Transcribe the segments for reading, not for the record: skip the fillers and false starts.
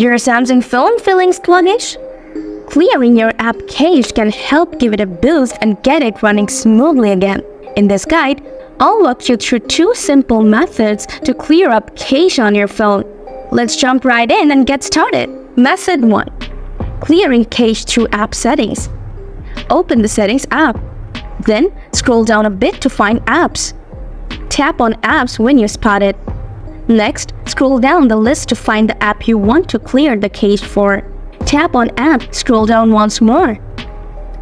Your Samsung phone feeling sluggish? Clearing your app cache can help give it a boost and get it running smoothly again. In this guide, I'll walk you through 2 simple methods to clear up cache on your phone. Let's jump right in and get started. Method 1. Clearing cache through app settings. Open the Settings app. Then scroll down a bit to find Apps. Tap on Apps when you spot it. Next, scroll down the list to find the app you want to clear the cache for. Tap on App, scroll down once more.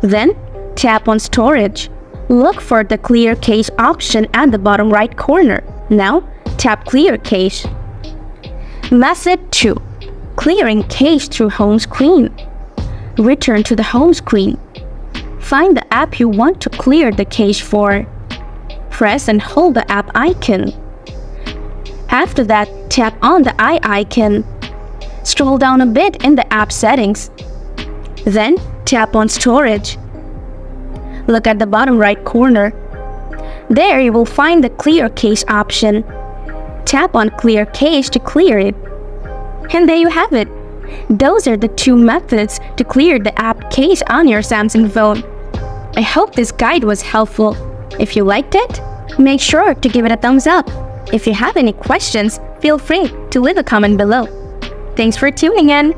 Then, tap on Storage. Look for the Clear Cache option at the bottom right corner. Now, tap Clear Cache. Method 2. Clearing cache through home screen. Return to the home screen. Find the app you want to clear the cache for. Press and hold the app icon. After that, tap on the eye icon. Scroll down a bit in the app settings. Then, tap on Storage. Look at the bottom right corner. There you will find the Clear Cache option. Tap on Clear Cache to clear it. And there you have it. Those are the 2 methods to clear the app cache on your Samsung phone. I hope this guide was helpful. If you liked it, make sure to give it a thumbs up. If you have any questions, feel free to leave a comment below. Thanks for tuning in.